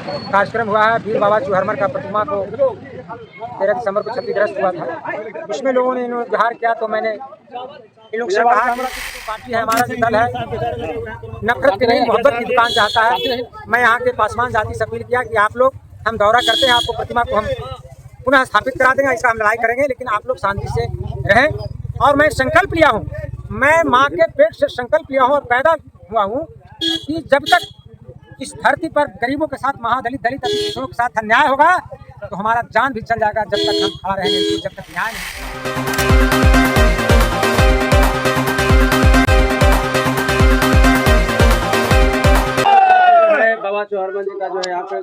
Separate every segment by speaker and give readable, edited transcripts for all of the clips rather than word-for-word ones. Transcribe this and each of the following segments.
Speaker 1: कार्यक्रम हुआ है वीर बाबा चूहरमल का प्रतिमा को 13 दिसंबर को क्षतिग्रस्त हुआ था। उसमें लोगों ने विहार किया तो मैंने इन लोग से कहा कि पार्टी है, हमारा जो दल है नफरत की नहीं मोहब्बत की दुकान चाहता है। मैं यहाँ के पासवान जाति से अपील किया कि आप लोग, हम दौरा करते हैं, आपको प्रतिमा को हम पुनः स्थापित करा देंगे, इसका हम लड़ाई करेंगे, लेकिन आप लोग शांति से रहें। और मैं संकल्प लिया हूँ, मैं माँ के पेट से संकल्प लिया हूँ और पैदा हुआ हूँ कि जब तक इस धरती पर गरीबों के साथ, महादलित, दलित, पिछड़ों के साथ अन्याय होगा तो हमारा जान भी चल जाएगा। जब तक हम खड़ा रहेंगे, जब तक न्याय नहीं।
Speaker 2: बाबा चूहरमल जी का जो है यहाँ पे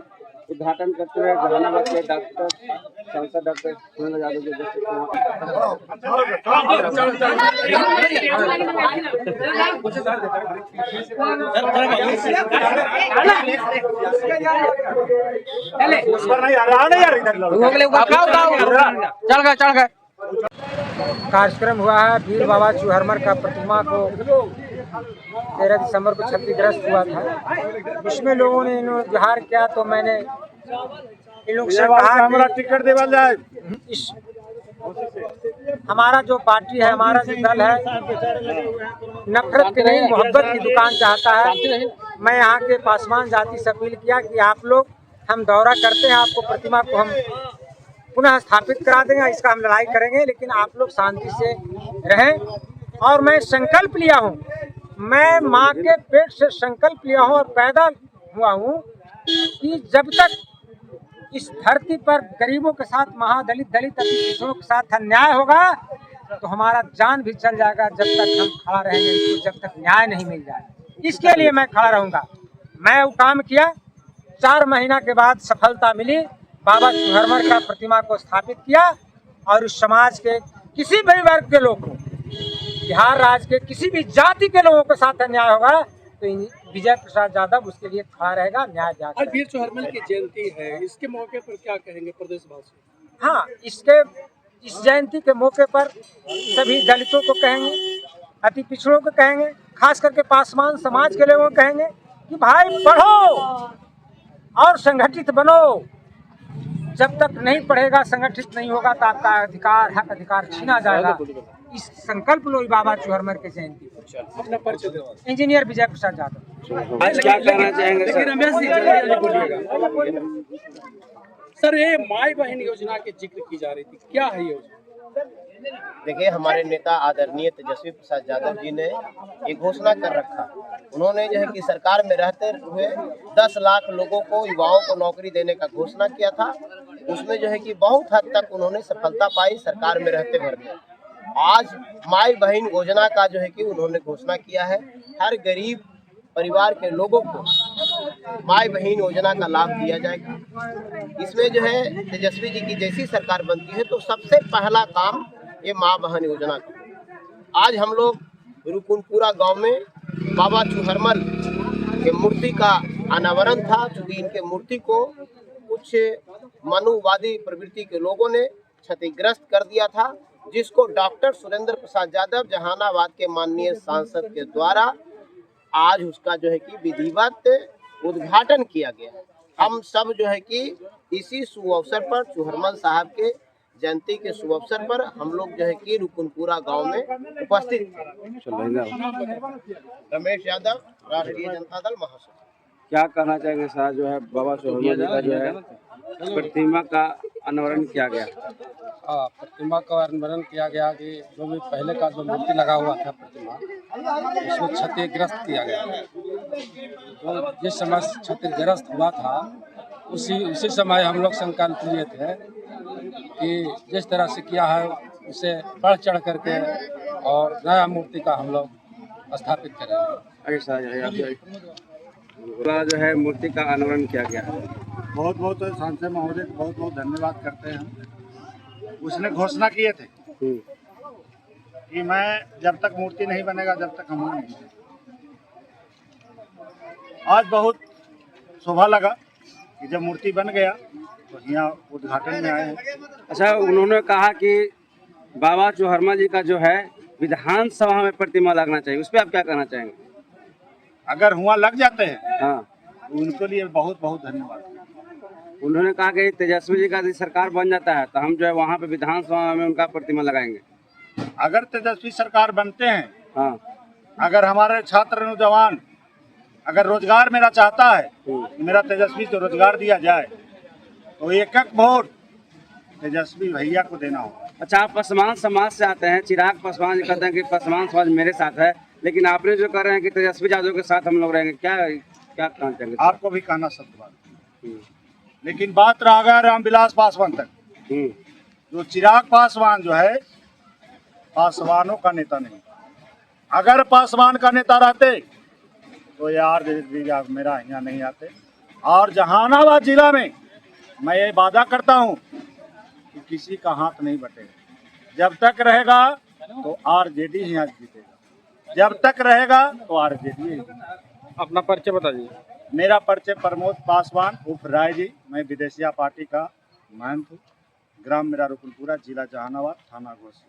Speaker 2: उद्घाटन करते हुए जहानाबाद के डॉक्टर सांसद डॉक्टर सुरेंद्र यादव जी
Speaker 1: चल गए। कार्यक्रम हुआ है वीर बाबा चूहरमल का प्रतिमा को 13 दिसंबर को क्षतिग्रस्त हुआ था। उसमें लोगों ने विहार किया तो मैंने इन लोग से कहा कि
Speaker 2: टिकट देवल जाए।
Speaker 1: हमारा जो पार्टी है, हमारा जो दल है नफरत की नहीं मोहब्बत की दुकान चाहता है। मैं यहाँ के पासवान जाति से अपील किया कि आप लोग, हम दौरा करते हैं, आपको प्रतिमा को हम पुनः स्थापित करा देंगे, इसका हम लड़ाई करेंगे, लेकिन आप लोग शांति से रहें। और मैं संकल्प लिया हूँ, मैं माँ के पेट से संकल्प लिया हूँ और पैदा हुआ हूँ कि जब तक इस धरती पर गरीबों के साथ, महादलित, दलित, पिछड़ों के साथ अन्याय होगा तो हमारा जान भी चल जाएगा। जब तक हम खड़ा रहेंगे, जब तक न्याय नहीं मिल जाए, इसके लिए मैं खड़ा रहूँगा। मैं वो काम किया, 4 महीना के बाद सफलता मिली, बाबा चूहरमल का प्रतिमा को स्थापित किया और उस समाज के किसी भी वर्ग के लोग को, बिहार राज्य के किसी भी जाति के लोगों के साथ अन्याय होगा तो विजय प्रसाद यादव उसके लिए खड़ा रहेगा, न्याय जाएगा।
Speaker 3: आज वीर चूहरमल की जयंती है, इसके मौके पर क्या कहेंगे प्रदेशवासी?
Speaker 1: हाँ, इस जयंती के मौके पर सभी दलितों को कहेंगे, अति पिछड़ों को कहेंगे, खास करके पासवान समाज के लोगों को कहेंगे कि भाई पढ़ो और संगठित बनो। जब तक नहीं पढ़ेगा, संगठित नहीं होगा तो आपका अधिकार, हक अधिकार छीना जाएगा। इस संकल्प लो बाबा चूहरमल के जयंती पर।
Speaker 3: अपना परिचय दो।
Speaker 1: इंजीनियर विजय प्रसाद यादव।
Speaker 2: आज क्या कहना चाहेंगे सर?
Speaker 3: रमेश जी जल्दी बोलिएगा। सर, ये माई बहन योजना के जिक्र की जा रही थी, क्या है योजना?
Speaker 4: देखिए, हमारे नेता आदरणीय तेजस्वी प्रसाद यादव जी ने एक घोषणा कर रखा। उन्होंने जो है कि सरकार में रहते हुए 10 लाख लोगों को, युवाओं को नौकरी देने का घोषणा किया था। उसमें जो है कि बहुत हद तक उन्होंने सफलता पाई सरकार में रहते भर में। आज माई बहन योजना का जो है कि उन्होंने घोषणा किया है। हर गरीब परिवार के लोगों को माई बहन योजना का लाभ दिया जाएगा। इसमें जो है तेजस्वी जी की जैसी सरकार बनती है तो सबसे पहला काम ये माँ बहन योजना का। आज हम लोग रुकुनपुरा गांव में बाबा चूहरमल के मूर्ति का अनावरण था। चूँकि इनके मूर्ति को कुछ मनुवादी प्रवृत्ति के लोगों ने क्षतिग्रस्त कर दिया था, जिसको डॉक्टर सुरेंद्र प्रसाद यादव जहानाबाद के माननीय सांसद के द्वारा आज उसका जो है कि विधिवत उद्घाटन किया गया। हम सब जो है कि इसी शुभ अवसर पर, चूहरमल साहब के जयंती के शुभ अवसर पर हम लोग जो है कि रुकुनपुरा गांव में उपस्थित थे। रमेश यादव, राष्ट्रीय जनता दल महासचिव।
Speaker 2: क्या कहना चाहेंगे सर? जो है बाबा चूहरमल जी का जो है प्रतिमा का अनावरण किया गया।
Speaker 3: प्रतिमा का अनावरण किया गया कि जो भी पहले का जो मूर्ति लगा हुआ था प्रतिमा, उसको क्षतिग्रस्त किया गया। तो जिस समय क्षतिग्रस्त हुआ था उसी समय हम लोग संकल्प लिए थे कि जिस तरह से किया है उसे बढ़ चढ़ करके और नया मूर्ति का हम लोग स्थापित करेंगे।
Speaker 2: ऐसा जो है मूर्ति का अनावरण किया गया है।
Speaker 5: बहुत बहुत सांसद महोदय को बहुत बहुत धन्यवाद करते हैं। उसने घोषणा किए थे कि मैं जब तक मूर्ति नहीं बनेगा जब तक हम नहीं। आज बहुत शोभा लगा कि जब मूर्ति बन गया तो यहाँ उद्घाटन में आए हैं।
Speaker 2: अच्छा, उन्होंने कहा कि बाबा चूहरमल जी का जो है विधानसभा में प्रतिमा लगना चाहिए, उस पर आप क्या कहना चाहेंगे?
Speaker 5: अगर हुआ लग जाते हैं
Speaker 2: हाँ,
Speaker 5: उनके लिए बहुत बहुत धन्यवाद।
Speaker 2: उन्होंने कहा कि तेजस्वी जी का यदि सरकार बन जाता है तो हम जो है वहाँ पे विधानसभा में उनका प्रतिमा लगाएंगे।
Speaker 5: अगर तेजस्वी सरकार बनते हैं,
Speaker 2: हाँ।
Speaker 5: अगर हमारे छात्र नौजवान अगर रोजगार मेरा चाहता है, मेरा तेजस्वी को रोजगार दिया जाए, तो एक एक वोट तेजस्वी भैया को देना होगा।
Speaker 2: अच्छा, आप पासवान समाज से आते हैं। चिराग पासवान जी कहते हैं कि पासवान समाज मेरे साथ है, लेकिन आपने जो कह रहे हैं कि तेजस्वी यादव के साथ हम लोग रहेंगे, क्या क्या कहना चाहेंगे?
Speaker 5: आपको भी कहना सत्य बात, लेकिन बात रह गया रामविलास पासवान तक। जो चिराग पासवान जो है पासवानों का नेता नहीं। अगर पासवान का नेता रहते तो यार मेरा यहाँ नहीं आते। और जहानाबाद जिला में मैं ये वादा करता हूँ कि किसी का हाथ नहीं बटेगा। जब तक रहेगा तो आरजेडी ही यहाँ जीतेगा, जब तक रहेगा तो आरजेडी ही जीतेगा।
Speaker 3: अपना परिचय बता दीजिए।
Speaker 5: मेरा परिचय प्रमोद पासवान उर्फ राय जी, मैं विदेशिया पार्टी का महंत हूँ। ग्राम मेरा रुकुनपुरा, जिला जहानाबाद, थाना घोसी।